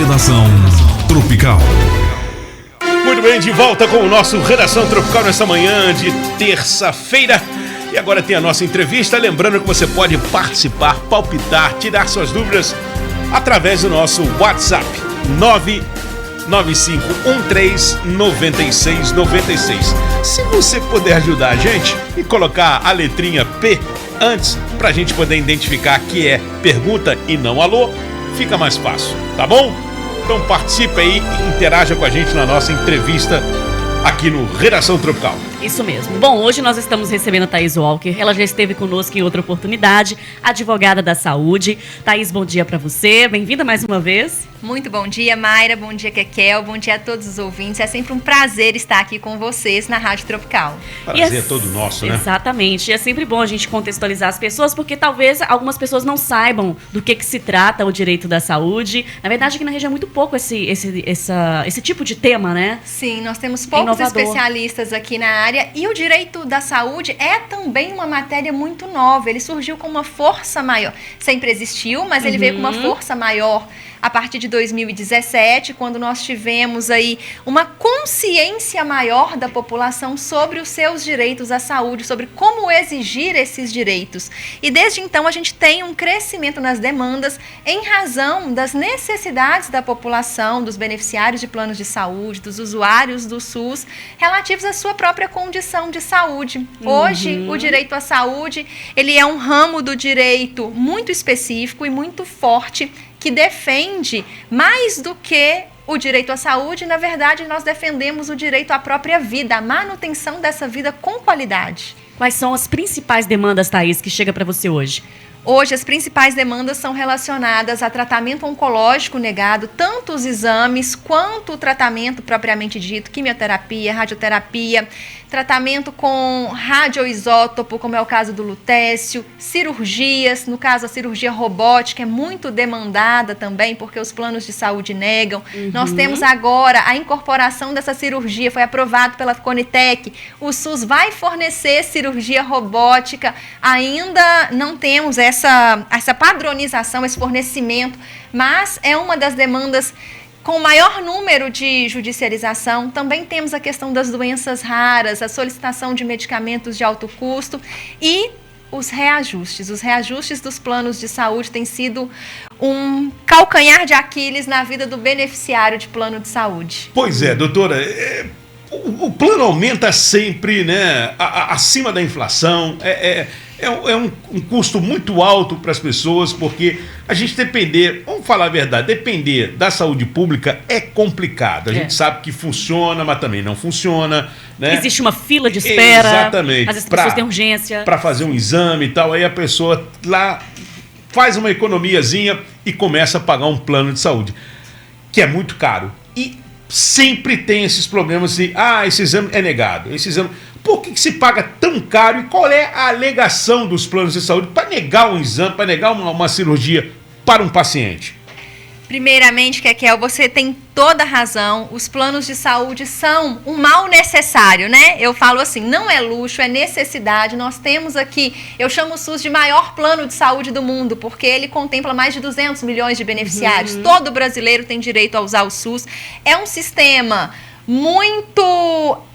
Redação Tropical. Muito bem, de volta com o nosso Redação Tropical nessa manhã de terça-feira. E agora tem a nossa entrevista. Lembrando que você pode participar, palpitar, tirar suas dúvidas através do nosso WhatsApp 995139696. Se você puder ajudar a gente e colocar a letrinha P antes, pra gente poder identificar que é pergunta e não alô, fica mais fácil, tá bom? Então participe aí e interaja com a gente na nossa entrevista aqui no Redação Tropical. Isso mesmo. Bom, hoje nós estamos recebendo a Thaís Walker. Ela já esteve conosco em outra oportunidade, advogada da saúde. Thaís, bom dia para você. Bem-vinda mais uma vez. Muito bom dia, Mayra. Bom dia, Kekel. Bom dia a todos os ouvintes. É sempre um prazer estar aqui com vocês na Rádio Tropical. Prazer é todo nosso, né? Exatamente. E é sempre bom a gente contextualizar as pessoas, porque talvez algumas pessoas não saibam do que se trata o direito da saúde. Na verdade, aqui na região é muito pouco esse tipo de tema, né? Sim, nós temos poucos especialistas aqui na área. E o direito da saúde é também uma matéria muito nova. Ele surgiu com uma força maior. Sempre existiu, mas ele veio com uma força maior a partir de 2017, quando nós tivemos aí uma consciência maior da população sobre os seus direitos à saúde, sobre como exigir esses direitos. E desde então a gente tem um crescimento nas demandas em razão das necessidades da população, dos beneficiários de planos de saúde, dos usuários do SUS, relativos à sua própria condição de saúde. Hoje, o direito à saúde, ele é um ramo do direito muito específico e muito forte, que defende mais do que o direito à saúde. Na verdade, nós defendemos o direito à própria vida, a manutenção dessa vida com qualidade. Quais são as principais demandas, Thaís, que chega para você hoje? Hoje, as principais demandas são relacionadas a tratamento oncológico negado, tanto os exames quanto o tratamento propriamente dito, quimioterapia, radioterapia, tratamento com radioisótopo, como é o caso do lutécio, cirurgias, no caso a cirurgia robótica é muito demandada também, porque os planos de saúde negam. Nós temos agora a incorporação dessa cirurgia, foi aprovado pela Conitec, o SUS vai fornecer cirurgia robótica, ainda não temos essa padronização, esse fornecimento, mas é uma das demandas com maior número de judicialização. Também temos a questão das doenças raras, a solicitação de medicamentos de alto custo e os reajustes. Os reajustes dos planos de saúde têm sido um calcanhar de Aquiles na vida do beneficiário de plano de saúde. Pois é, doutora, o plano aumenta sempre, né, acima da inflação. É um custo muito alto para as pessoas, porque a gente vamos falar a verdade, depender da saúde pública é complicado. A gente sabe que funciona, mas também não funciona, né? Existe uma fila de espera. Exatamente. Às vezes as pessoas têm urgência. Para fazer um exame e tal, aí a pessoa lá faz uma economiazinha e começa a pagar um plano de saúde, que é muito caro. E sempre tem esses problemas de, esse exame é negado, esse exame... Por que se paga tão caro e qual é a alegação dos planos de saúde para negar um exame, para negar uma cirurgia para um paciente? Primeiramente, Kekel, você tem toda a razão. Os planos de saúde são um mal necessário, né? Eu falo assim, não é luxo, é necessidade. Nós temos aqui, eu chamo o SUS de maior plano de saúde do mundo, porque ele contempla mais de 200 milhões de beneficiários. Todo brasileiro tem direito a usar o SUS. É um sistema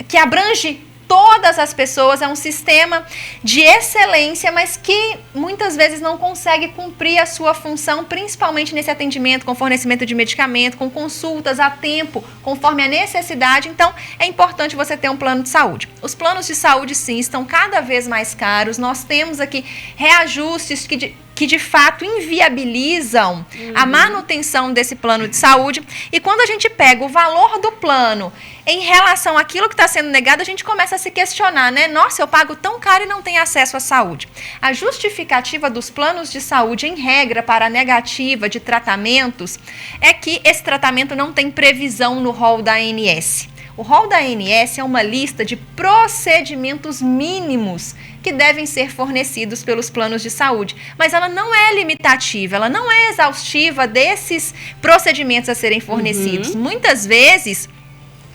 que abrange todas as pessoas, é um sistema de excelência, mas que muitas vezes não consegue cumprir a sua função, principalmente nesse atendimento com fornecimento de medicamento, com consultas a tempo, conforme a necessidade. Então, é importante você ter um plano de saúde. Os planos de saúde, sim, estão cada vez mais caros. Nós temos aqui reajustes que de fato inviabilizam a manutenção desse plano de saúde. E quando a gente pega o valor do plano em relação àquilo que está sendo negado, a gente começa a se questionar, né? Nossa, eu pago tão caro e não tenho acesso à saúde. A justificativa dos planos de saúde, em regra, para a negativa de tratamentos, é que esse tratamento não tem previsão no rol da ANS. O rol da ANS é uma lista de procedimentos mínimos que devem ser fornecidos pelos planos de saúde, mas ela não é limitativa, ela não é exaustiva desses procedimentos a serem fornecidos. Muitas vezes,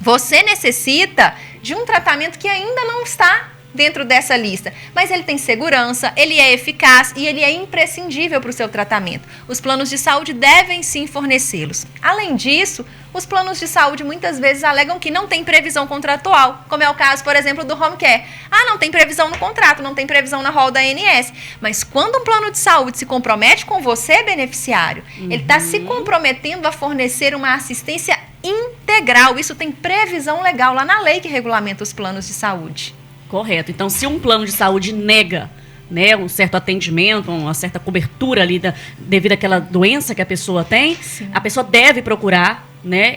você necessita de um tratamento que ainda não está dentro dessa lista, mas ele tem segurança, ele é eficaz e ele é imprescindível para o seu tratamento. Os planos de saúde devem sim fornecê-los. Além disso, os planos de saúde muitas vezes alegam que não tem previsão contratual, como é o caso, por exemplo, do home care. Não tem previsão no contrato, não tem previsão na rol da ANS. Mas quando um plano de saúde se compromete com você, beneficiário, ele está se comprometendo a fornecer uma assistência integral. Isso tem previsão legal lá na lei que regulamenta os planos de saúde. Correto. Então, se um plano de saúde nega, né, um certo atendimento, uma certa cobertura ali devido àquela doença que a pessoa tem, sim, a pessoa deve procurar, né,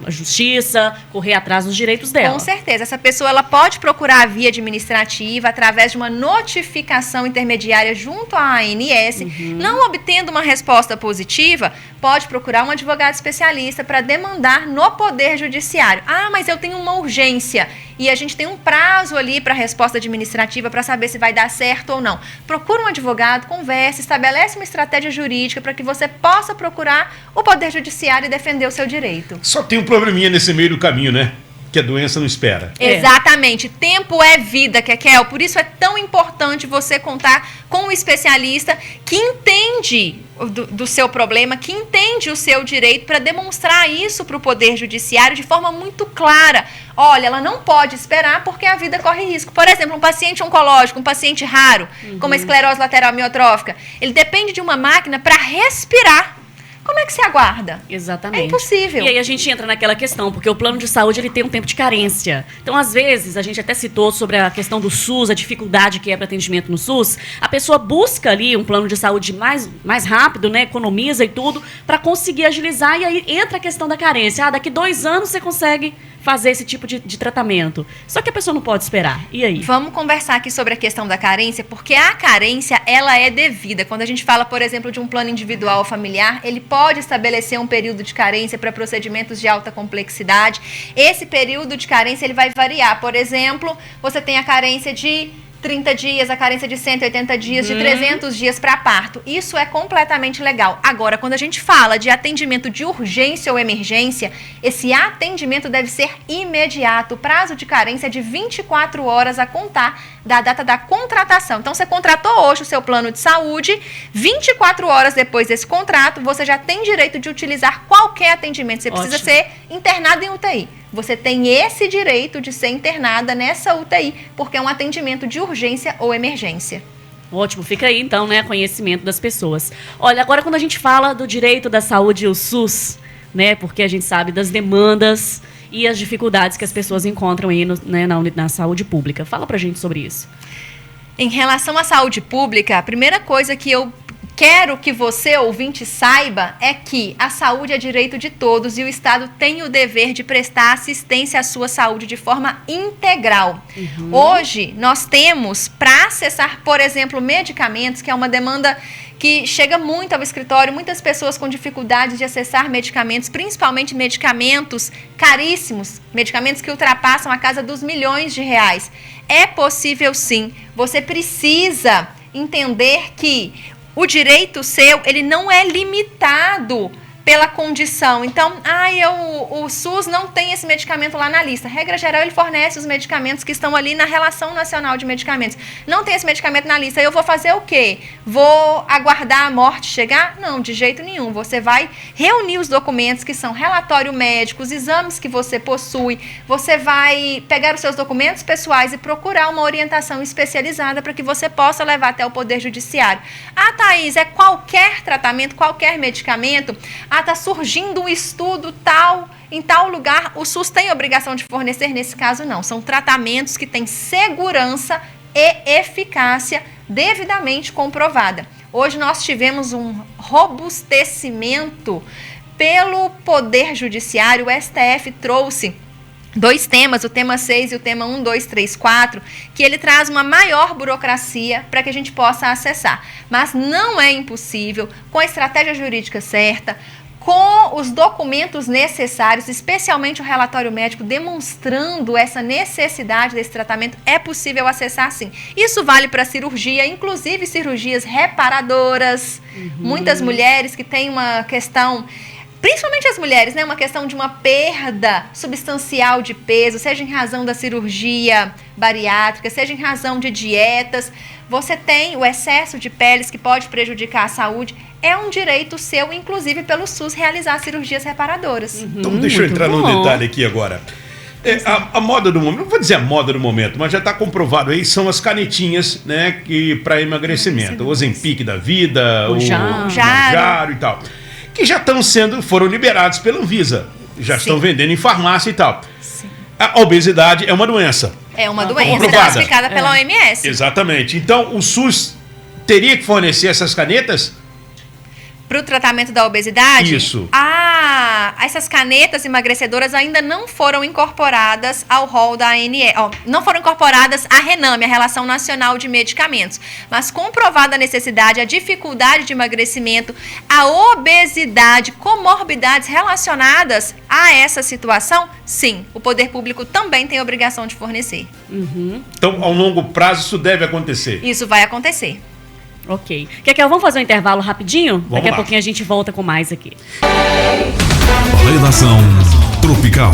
a justiça, correr atrás dos direitos dela. Com certeza. Essa pessoa ela pode procurar a via administrativa através de uma notificação intermediária junto à ANS. Não obtendo uma resposta positiva, pode procurar um advogado especialista para demandar no Poder Judiciário. Mas eu tenho uma urgência e a gente tem um prazo ali para a resposta administrativa para saber se vai dar certo ou não. Procura um advogado, converse, estabelece uma estratégia jurídica para que você possa procurar o Poder Judiciário e defender o seu direito. Só tem um probleminha nesse meio do caminho, né? Que a doença não espera. Exatamente. Tempo é vida, Kekel. Por isso é tão importante você contar com um especialista que entende do seu problema, que entende o seu direito para demonstrar isso para o Poder Judiciário de forma muito clara. Olha, ela não pode esperar porque a vida corre risco. Por exemplo, um paciente oncológico, um paciente raro, como a esclerose lateral amiotrófica, ele depende de uma máquina para respirar. Como é que se aguarda? Exatamente. É impossível. E aí a gente entra naquela questão, porque o plano de saúde ele tem um tempo de carência. Então, às vezes, a gente até citou sobre a questão do SUS, a dificuldade que é para atendimento no SUS. A pessoa busca ali um plano de saúde mais rápido, né? Economiza e tudo, para conseguir agilizar. E aí entra a questão da carência. Daqui 2 anos você consegue fazer esse tipo de tratamento. Só que a pessoa não pode esperar. E aí? Vamos conversar aqui sobre a questão da carência, porque a carência, ela é devida. Quando a gente fala, por exemplo, de um plano individual ou familiar, ele pode estabelecer um período de carência para procedimentos de alta complexidade. Esse período de carência, ele vai variar. Por exemplo, você tem a carência de 30 dias, a carência de 180 dias, de 300 dias para parto. Isso é completamente legal. Agora, quando a gente fala de atendimento de urgência ou emergência, esse atendimento deve ser imediato. O prazo de carência é de 24 horas a contar da data da contratação. Então, você contratou hoje o seu plano de saúde, 24 horas depois desse contrato, você já tem direito de utilizar qualquer atendimento. Você precisa ser internado em UTI. Você tem esse direito de ser internada nessa UTI, porque é um atendimento de urgência ou emergência. Ótimo, fica aí então, né, conhecimento das pessoas. Olha, agora quando a gente fala do direito da saúde e o SUS, né, porque a gente sabe das demandas e as dificuldades que as pessoas encontram aí na saúde pública. Fala pra gente sobre isso. Em relação à saúde pública, a primeira coisa que eu quero que você, ouvinte, saiba é que a saúde é direito de todos e o Estado tem o dever de prestar assistência à sua saúde de forma integral. Hoje, nós temos, para acessar, por exemplo, medicamentos, que é uma demanda que chega muito ao escritório, muitas pessoas com dificuldade de acessar medicamentos, principalmente medicamentos caríssimos, medicamentos que ultrapassam a casa dos milhões de reais. É possível sim. Você precisa entender que o direito seu, ele não é limitado pela condição. Então, o SUS não tem esse medicamento lá na lista. Regra geral, ele fornece os medicamentos que estão ali na Relação Nacional de Medicamentos. Não tem esse medicamento na lista. Eu vou fazer o quê? Vou aguardar a morte chegar? Não, de jeito nenhum. Você vai reunir os documentos que são relatório médico, os exames que você possui. Você vai pegar os seus documentos pessoais e procurar uma orientação especializada para que você possa levar até o Poder Judiciário. Thaís, é qualquer tratamento, qualquer medicamento? Está surgindo um estudo em tal lugar, o SUS tem obrigação de fornecer? Nesse caso, não. São tratamentos que têm segurança e eficácia devidamente comprovada. Hoje nós tivemos um robustecimento pelo Poder Judiciário. O STF trouxe 2 temas, o tema 6 e o tema 1, 2, 3, 4, que ele traz uma maior burocracia para que a gente possa acessar. Mas não é impossível, com a estratégia jurídica certa, com os documentos necessários, especialmente o relatório médico demonstrando essa necessidade desse tratamento, é possível acessar sim. Isso vale para cirurgia, inclusive cirurgias reparadoras. Muitas mulheres que têm uma questão principalmente as mulheres, né? Uma questão de uma perda substancial de peso, seja em razão da cirurgia bariátrica, seja em razão de dietas. Você tem o excesso de peles que pode prejudicar a saúde. É um direito seu, inclusive pelo SUS, realizar cirurgias reparadoras. Então deixa eu entrar num detalhe aqui agora. A moda do momento, não vou dizer a moda do momento, mas já está comprovado aí, são as canetinhas, né, que para emagrecimento. O Ozempic da vida, o Mounjaro e tal. Que já foram liberados pela Anvisa. Já estão vendendo em farmácia e tal. Sim. A obesidade é uma doença. É uma doença comprovada. classificada pela OMS. Exatamente. Então, o SUS teria que fornecer essas canetas? Para o tratamento da obesidade? Isso. Essas canetas emagrecedoras ainda não foram incorporadas ao rol da ANS, não foram incorporadas à RENAME, a Relação Nacional de Medicamentos. Mas comprovada a necessidade, a dificuldade de emagrecimento, a obesidade, comorbidades relacionadas a essa situação, sim, o poder público também tem a obrigação de fornecer. Então, ao longo prazo, isso deve acontecer. Isso vai acontecer. Ok. Kekel, vamos fazer um intervalo rapidinho? Daqui a lá. pouquinho a gente volta com mais aqui. Redação Tropical.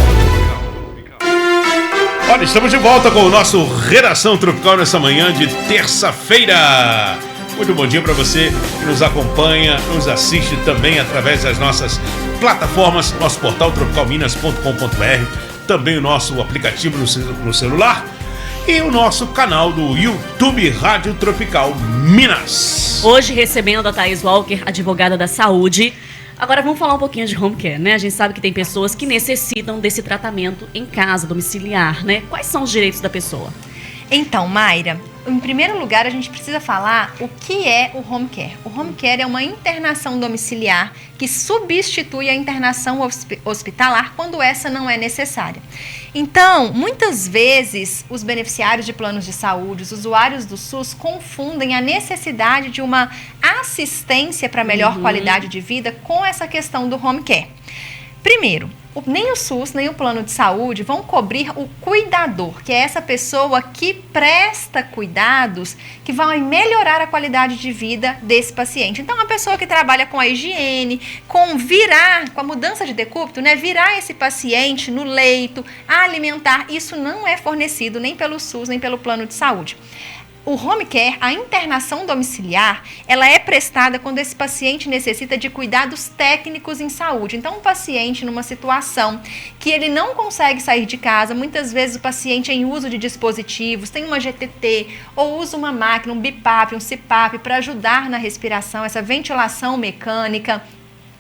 Olha, estamos de volta com o nosso Redação Tropical nessa manhã de terça-feira. Muito bom dia para você que nos acompanha, nos assiste também através das nossas plataformas, nosso portal tropicalminas.com.br, também o nosso aplicativo no celular e o nosso canal do YouTube Rádio Tropical Minas. Hoje recebendo a Thaís Walker, advogada da saúde. Agora vamos falar um pouquinho de home care, né? A gente sabe que tem pessoas que necessitam desse tratamento em casa, domiciliar, né? Quais são os direitos da pessoa? Então, Mayra, em primeiro lugar, a gente precisa falar o que é o home care. O home care é uma internação domiciliar que substitui a internação hospitalar quando essa não é necessária. Então, muitas vezes, os beneficiários de planos de saúde, os usuários do SUS, confundem a necessidade de uma assistência para melhor qualidade de vida com essa questão do home care. Primeiro, nem o SUS, nem o plano de saúde vão cobrir o cuidador, que é essa pessoa que presta cuidados que vai melhorar a qualidade de vida desse paciente. Então, a pessoa que trabalha com a higiene, com a mudança de decúbito, né, virar esse paciente no leito, alimentar, isso não é fornecido nem pelo SUS, nem pelo plano de saúde. O home care, a internação domiciliar, ela é prestada quando esse paciente necessita de cuidados técnicos em saúde. Então, um paciente numa situação que ele não consegue sair de casa, muitas vezes o paciente é em uso de dispositivos, tem uma GTT ou usa uma máquina, um BiPAP, um CPAP para ajudar na respiração, essa ventilação mecânica.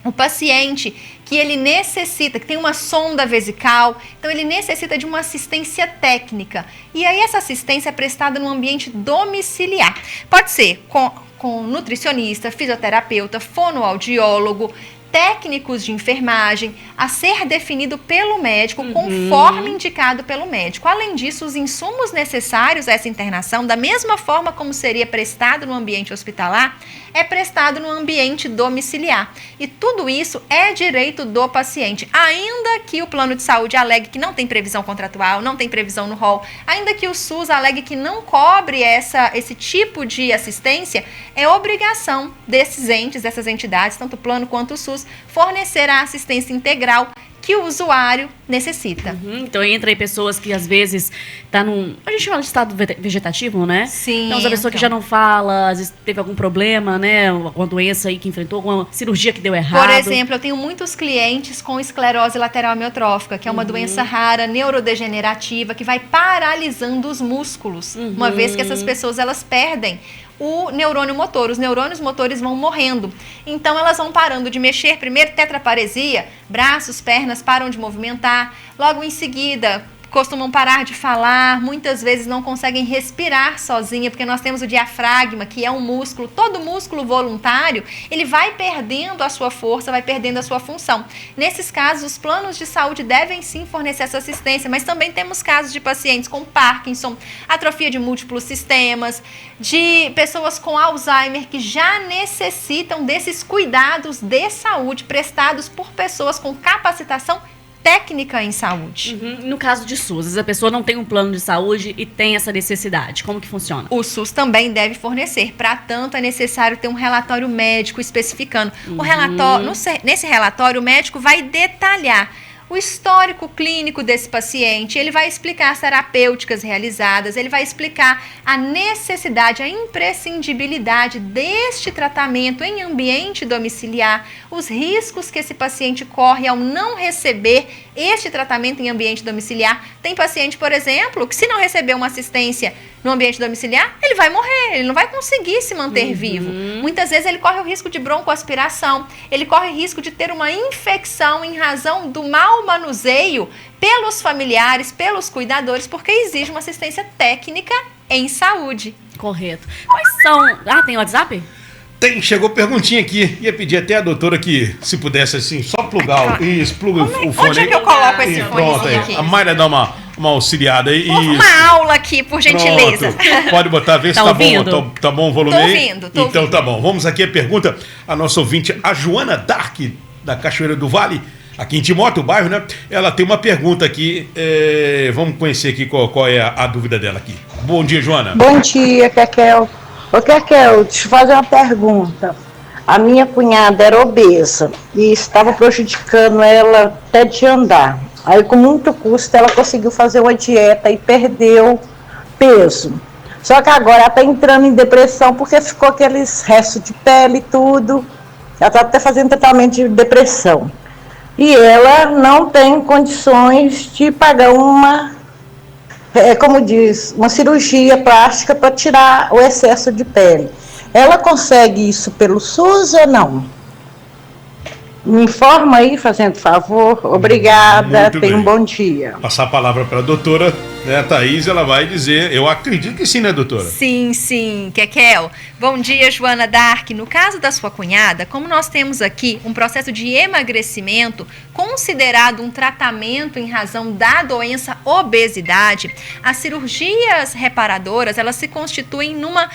O paciente que ele necessita, que tem uma sonda vesical, então ele necessita de uma assistência técnica. E aí essa assistência é prestada no ambiente domiciliar. Pode ser com nutricionista, fisioterapeuta, fonoaudiólogo, técnicos de enfermagem, a ser definido pelo médico, conforme indicado pelo médico. Além disso, os insumos necessários a essa internação, da mesma forma como seria prestado no ambiente hospitalar, é prestado no ambiente domiciliar. E tudo isso é direito do paciente, ainda que o plano de saúde alegue que não tem previsão contratual, não tem previsão no rol, ainda que o SUS alegue que não cobre esse tipo de assistência, é obrigação desses entes, dessas entidades, tanto o plano quanto o SUS, fornecer a assistência integral que o usuário necessita. Então entra aí pessoas que às vezes tá a gente fala de estado vegetativo, né? Sim. Então essa pessoa que já não fala, às vezes teve algum problema, né? Alguma doença aí que enfrentou, alguma cirurgia que deu errado. Por exemplo, eu tenho muitos clientes com esclerose lateral amiotrófica, que é uma doença rara, neurodegenerativa, que vai paralisando os músculos, uma vez que essas pessoas elas perdem o neurônio motor, os neurônios motores vão morrendo. Então elas vão parando de mexer, primeiro tetraparesia, braços, pernas param de movimentar, logo em seguida costumam parar de falar, muitas vezes não conseguem respirar sozinha, porque nós temos o diafragma, que é um músculo, todo músculo voluntário, ele vai perdendo a sua força, vai perdendo a sua função. Nesses casos, os planos de saúde devem sim fornecer essa assistência, mas também temos casos de pacientes com Parkinson, atrofia de múltiplos sistemas, de pessoas com Alzheimer que já necessitam desses cuidados de saúde prestados por pessoas com capacitação técnica em saúde. No caso de SUS, às vezes a pessoa não tem um plano de saúde e tem essa necessidade. Como que funciona? O SUS também deve fornecer. Para tanto, é necessário ter um relatório médico especificando. O relatório, nesse relatório, o médico vai detalhar o histórico clínico desse paciente, ele vai explicar as terapêuticas realizadas, ele vai explicar a necessidade, a imprescindibilidade deste tratamento em ambiente domiciliar, os riscos que esse paciente corre ao não receber este tratamento em ambiente domiciliar. Tem paciente, por exemplo, que se não receber uma assistência no ambiente domiciliar, ele vai morrer, ele não vai conseguir se manter vivo. Muitas vezes ele corre o risco de broncoaspiração, ele corre o risco de ter uma infecção em razão do mau manuseio pelos familiares, pelos cuidadores, porque exige uma assistência técnica em saúde. Correto. Quais são... Ah, tem WhatsApp? Chegou perguntinha aqui. Ia pedir até a doutora que, se pudesse, assim, só plugar o fone. Onde é que eu coloco esse Pronto, aí. aqui? A Mayra dá uma auxiliada aí. Uma aula aqui, por gentileza. Pronto. Pode botar, ver se tá bom. Tá bom o volume aí? Tô ouvindo. Tá bom. Vamos aqui a pergunta. A nossa ouvinte, a Joana Dark, da Cachoeira do Vale, aqui em Timóteo, o bairro, né? Ela tem uma pergunta aqui. Vamos conhecer aqui qual é a dúvida dela aqui. Bom dia, Joana. Bom dia, Kekel. Ô, Kekel, deixa eu fazer uma pergunta. A minha cunhada era obesa e estava prejudicando ela até de andar. Aí, com muito custo, ela conseguiu fazer uma dieta e perdeu peso. Só que agora ela está entrando em depressão porque ficou aqueles restos de pele e tudo. Ela está até fazendo tratamento de depressão. E ela não tem condições de pagar uma cirurgia plástica para tirar o excesso de pele. Ela consegue isso pelo SUS ou não? Me informa aí, fazendo favor. Obrigada, tenha um bom dia. Passar a palavra para a doutora, né, Thaís, ela vai dizer, eu acredito que sim, né, doutora? Sim, Kekel. Bom dia, Joana Dark. No caso da sua cunhada, como nós temos aqui um processo de emagrecimento considerado um tratamento em razão da doença obesidade, as cirurgias reparadoras, elas se constituem numa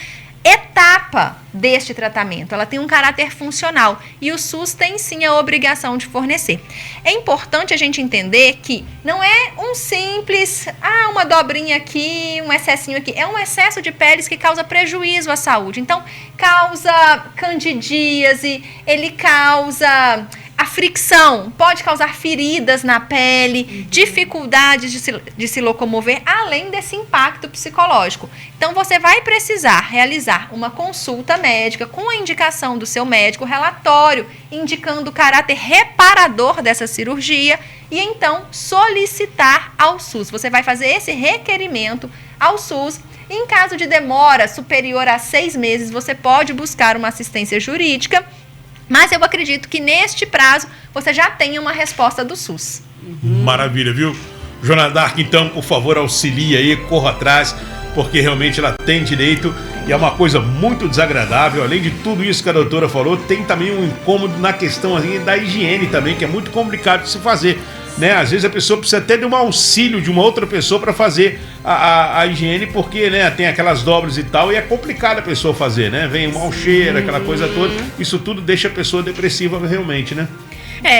etapa deste tratamento, ela tem um caráter funcional e o SUS tem sim a obrigação de fornecer. É importante a gente entender que não é um simples, uma dobrinha aqui, um excessinho aqui, é um excesso de peles que causa prejuízo à saúde. Então, causa candidíase, ele causa a fricção, pode causar feridas na pele, dificuldades de se locomover, além desse impacto psicológico. Então, você vai precisar realizar uma consulta médica com a indicação do seu médico, relatório indicando o caráter reparador dessa cirurgia e então solicitar ao SUS. Você vai fazer esse requerimento ao SUS. Em caso de demora superior a 6 meses, você pode buscar uma assistência jurídica. Mas eu acredito que neste prazo você já tenha uma resposta do SUS. Maravilha, viu? Joana Dark, então, por favor, auxilie aí, corra atrás, porque realmente ela tem direito e é uma coisa muito desagradável. Além de tudo isso que a doutora falou, tem também um incômodo na questão assim, da higiene também, que é muito complicado de se fazer. Né? Às vezes a pessoa precisa até de um auxílio de uma outra pessoa para fazer a higiene, porque, né, tem aquelas dobras e tal, e é complicado a pessoa fazer, né? Vem um mau cheiro, aquela coisa toda. Isso tudo deixa a pessoa depressiva realmente, né?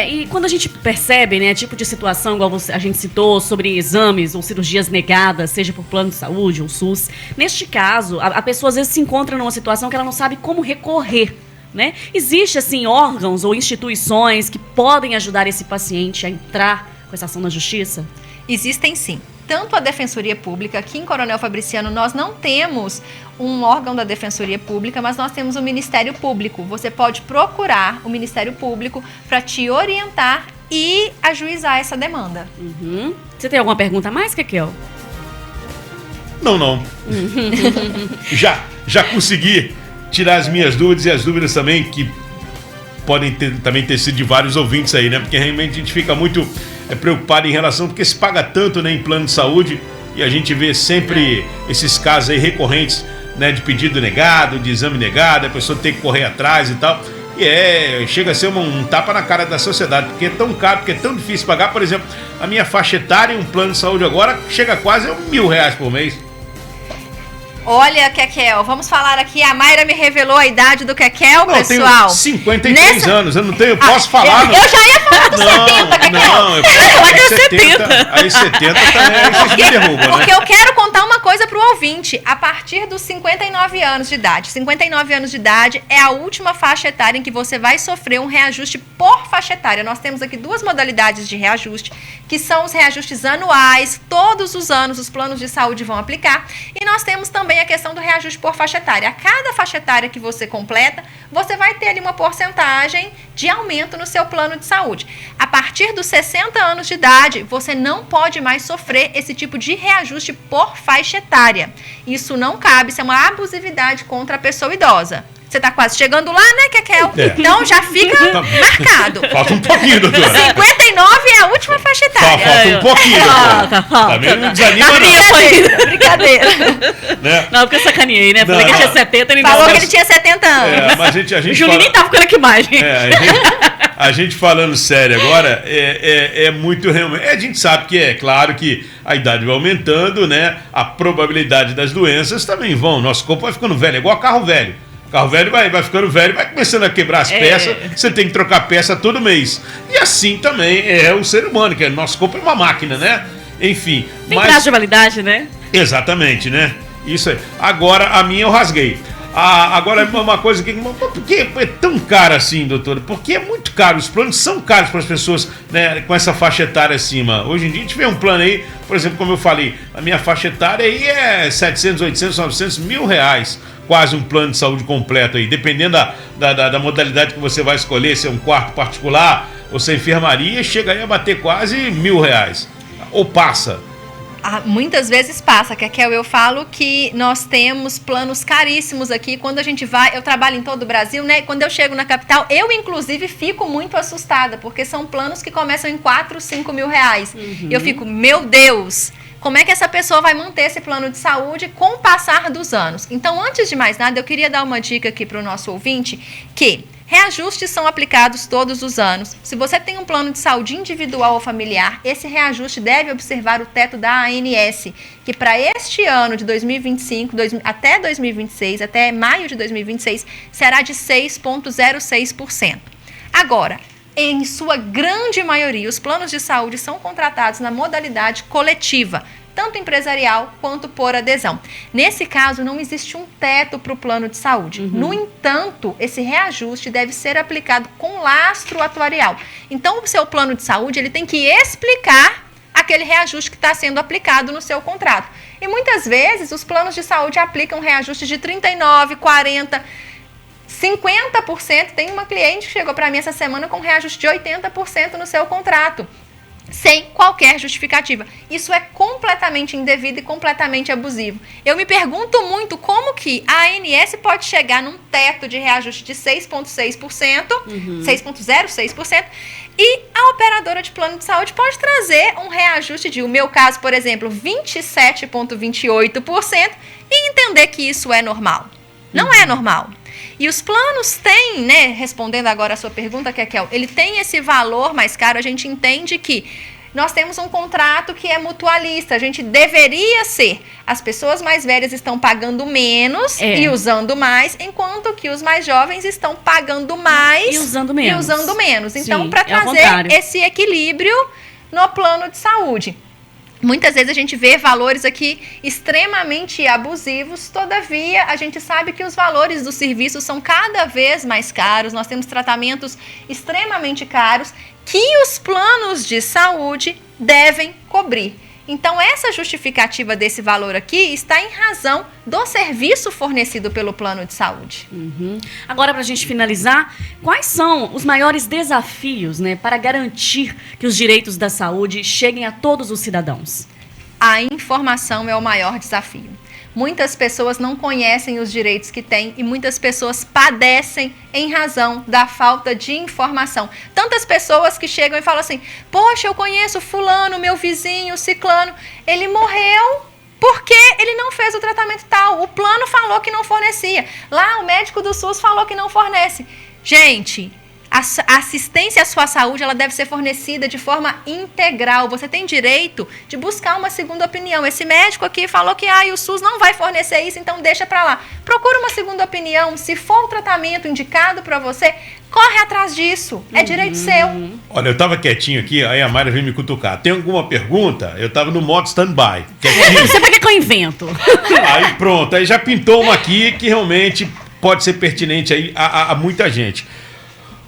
E quando a gente percebe, né, tipo de situação, igual a gente citou, sobre exames ou cirurgias negadas, seja por plano de saúde ou SUS, neste caso, a pessoa às vezes se encontra numa situação que ela não sabe como recorrer. Né? Existe, assim, órgãos ou instituições que podem ajudar esse paciente a entrar com essa ação na justiça? Existem sim. Tanto a Defensoria Pública, aqui em Coronel Fabriciano nós não temos um órgão da Defensoria Pública, mas nós temos o Ministério Público. Você pode procurar o Ministério Público para te orientar e ajuizar essa demanda. Você tem alguma pergunta a mais, Kekel? Não. Já consegui tirar as minhas dúvidas e as dúvidas também que podem também ter sido de vários ouvintes aí, né? Porque realmente a gente fica muito preocupado em relação, porque se paga tanto, né, em plano de saúde e a gente vê sempre esses casos aí recorrentes, né, de pedido negado, de exame negado, a pessoa tem que correr atrás e tal. E chega a ser um tapa na cara da sociedade, porque é tão caro, porque é tão difícil pagar. Por exemplo, a minha faixa etária em um plano de saúde agora chega quase a R$1.000 por mês. Olha, Kekel, vamos falar aqui. A Mayra me revelou a idade do Kekel, pessoal. Eu tenho 53 anos, eu não tenho, posso falar. Eu já ia falar dos 70, Kekel. Não, Vai ter Aí 70 também aí vocês me derrubam, Porque né? eu quero contar uma coisa pro ouvinte. A partir dos 59 anos de idade. 59 anos de idade é a última faixa etária em que você vai sofrer um reajuste por faixa etária. Nós temos aqui duas modalidades de reajuste, que são os reajustes anuais. Todos os anos os planos de saúde vão aplicar. E nós temos também a questão do reajuste por faixa etária. A cada faixa etária que você completa, você vai ter ali uma porcentagem de aumento no seu plano de saúde. A partir dos 60 anos de idade, você não pode mais sofrer esse tipo de reajuste por faixa etária. Isso não cabe, isso é uma abusividade contra a pessoa idosa. Você está quase chegando lá, né, Kekel? É. Então já fica marcado. Falta um pouquinho, doutora. 59 é a última faixa etária. Falta um pouquinho, doutora. Falta. Também não desanima, não. Brincadeira. Né? Não, porque eu sacaneei, né? Falei Não. que tinha 70, ele Falou não. que ele tinha 70 anos. É, mas a gente O Juninho nem fala... tava ficando aqui mais, gente. A gente falando sério agora, é muito realmente. A gente sabe que é claro que a idade vai aumentando, né? A probabilidade das doenças também vão. Nosso corpo vai ficando velho, é igual carro velho. Carro velho vai ficando velho, vai começando a quebrar as peças, você tem que trocar peça todo mês. E assim também é o ser humano, que nosso corpo é uma máquina, né? Enfim. Tem prazo de validade, né? Exatamente, né? Isso aí. Agora, a minha eu rasguei. Agora, uma coisa que... Por que é tão caro assim, doutor? Porque é muito caro. Os planos são caros para as pessoas, né, com essa faixa etária acima. Hoje em dia, a gente vê um plano aí, por exemplo, como eu falei, a minha faixa etária aí é 700, 800, 900, R$1.000. Quase um plano de saúde completo aí. Dependendo da modalidade que você vai escolher, se é um quarto particular ou se é enfermaria, chega aí a bater quase R$1.000. Ou passa. Muitas vezes passa, Kekel. Eu falo que nós temos planos caríssimos aqui. Quando a gente vai, eu trabalho em todo o Brasil, né? Quando eu chego na capital, eu inclusive fico muito assustada, porque são planos que começam em 4, 5 mil reais. Eu fico, meu Deus, como é que essa pessoa vai manter esse plano de saúde com o passar dos anos? Então, antes de mais nada, eu queria dar uma dica aqui para o nosso ouvinte, que reajustes são aplicados todos os anos. Se você tem um plano de saúde individual ou familiar, esse reajuste deve observar o teto da ANS, que para este ano de 2025, até 2026, até maio de 2026, será de 6,06%. Agora, em sua grande maioria, os planos de saúde são contratados na modalidade coletiva, tanto empresarial quanto por adesão. Nesse caso, não existe um teto para o plano de saúde. No entanto, esse reajuste deve ser aplicado com lastro atuarial. Então, o seu plano de saúde ele tem que explicar aquele reajuste que está sendo aplicado no seu contrato. E muitas vezes, os planos de saúde aplicam reajustes de 39%, 40%, 50%. Tem uma cliente que chegou para mim essa semana com reajuste de 80% no seu contrato, sem qualquer justificativa. Isso é completamente indevido e completamente abusivo. Eu me pergunto muito como que a ANS pode chegar num teto de reajuste de 6,6%, 6,06%, e a operadora de plano de saúde pode trazer um reajuste de, o meu caso, por exemplo, 27,28%, e entender que isso é normal. Não é normal. E os planos têm, né, respondendo agora a sua pergunta, Kekel, ele tem esse valor mais caro. A gente entende que nós temos um contrato que é mutualista, a gente deveria ser. As pessoas mais velhas estão pagando menos e usando mais, enquanto que os mais jovens estão pagando mais e usando menos. Então, para trazer esse equilíbrio no plano de saúde. Muitas vezes a gente vê valores aqui extremamente abusivos, todavia a gente sabe que os valores dos serviços são cada vez mais caros, nós temos tratamentos extremamente caros que os planos de saúde devem cobrir. Então, essa justificativa desse valor aqui está em razão do serviço fornecido pelo plano de saúde. Agora, para a gente finalizar, quais são os maiores desafios, né, para garantir que os direitos da saúde cheguem a todos os cidadãos? A informação é o maior desafio. Muitas pessoas não conhecem os direitos que têm e muitas pessoas padecem em razão da falta de informação. Tantas pessoas que chegam e falam assim, poxa, eu conheço fulano, meu vizinho, ciclano, ele morreu porque ele não fez o tratamento tal. O plano falou que não fornecia. Lá o médico do SUS falou que não fornece. Gente, A assistência à sua saúde, ela deve ser fornecida de forma integral. Você tem direito de buscar uma segunda opinião. Esse médico aqui falou que o SUS não vai fornecer isso, então deixa para lá. Procura uma segunda opinião. Se for o tratamento indicado para você, corre atrás disso. É direito seu. Olha, eu tava quietinho aqui, aí a Mayra veio me cutucar. Tem alguma pergunta? Eu tava no modo stand-by. Quietinho. Você vai que eu invento. Aí pronto, aí já pintou uma aqui que realmente pode ser pertinente aí a muita gente.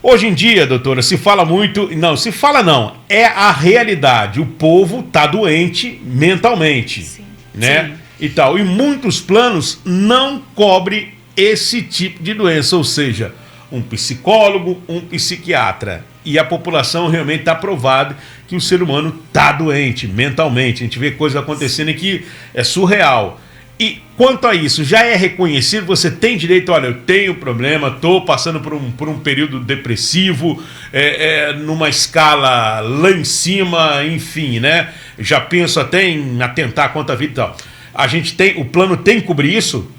Hoje em dia, doutora, se fala muito... Não, se fala não. É a realidade. O povo tá doente mentalmente. Sim. Né? Sim. E tal. E muitos planos não cobrem esse tipo de doença. Ou seja, um psicólogo, um psiquiatra. E a população realmente está provado que o ser humano está doente mentalmente. A gente vê coisas acontecendo que é surreal. E quanto a isso, já é reconhecido? Você tem direito, olha, eu tenho problema, estou passando por um período depressivo, numa escala lá em cima, enfim, né? Já penso até em atentar contra a vida e tal. A gente tem, o plano tem que cobrir isso?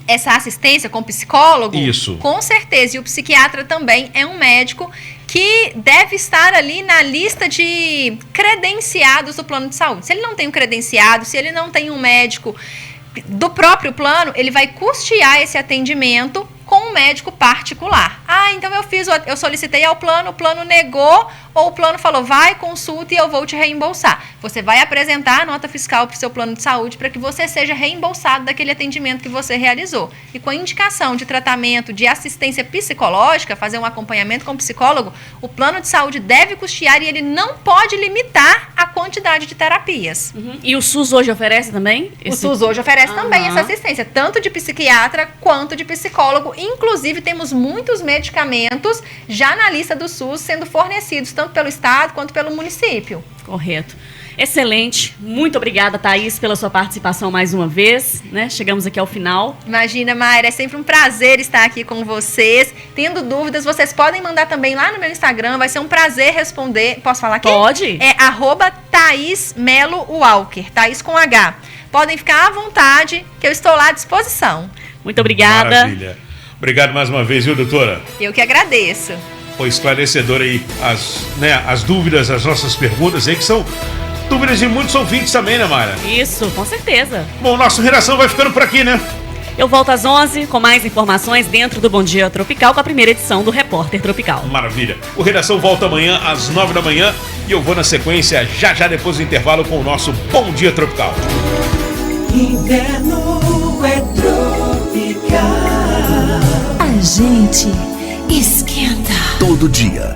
Essa assistência com o psicólogo? Isso. Com certeza. E o psiquiatra também é um médico que deve estar ali na lista de credenciados do plano de saúde. Se ele não tem um credenciado, se ele não tem um médico do próprio plano, ele vai custear esse atendimento com um médico particular. Então eu solicitei ao plano, o plano negou, ou o plano falou, vai, consulta e eu vou te reembolsar. Você vai apresentar a nota fiscal para o seu plano de saúde para que você seja reembolsado daquele atendimento que você realizou. E com a indicação de tratamento, de assistência psicológica, fazer um acompanhamento com o psicólogo, o plano de saúde deve custear e ele não pode limitar a quantidade de terapias. E o SUS hoje oferece também? O SUS hoje oferece também essa assistência, tanto de psiquiatra quanto de psicólogo. Inclusive, temos muitos medicamentos já na lista do SUS sendo fornecidos, tanto pelo Estado quanto pelo município. Correto. Excelente. Muito obrigada, Thaís, pela sua participação mais uma vez, né? Chegamos aqui ao final. Imagina, Mayra, é sempre um prazer estar aqui com vocês. Tendo dúvidas, vocês podem mandar também lá no meu Instagram, vai ser um prazer responder. Posso falar aqui? Pode. É @ThaísMeloWalker, Thaís com H. Podem ficar à vontade, que eu estou lá à disposição. Muito obrigada. Maravilha. Obrigado mais uma vez, viu, doutora? Eu que agradeço. Foi esclarecedor aí as dúvidas, as nossas perguntas aí, que são dúvidas de muitos ouvintes também, né, Mayra? Isso, com certeza. Bom, nosso Redação vai ficando por aqui, né? Eu volto às 11 com mais informações dentro do Bom Dia Tropical, com a primeira edição do Repórter Tropical. Maravilha. O Redação volta amanhã às 9 da manhã e eu vou na sequência já depois do intervalo com o nosso Bom Dia Tropical. Inverno é tropical. A gente esquenta. Todo dia,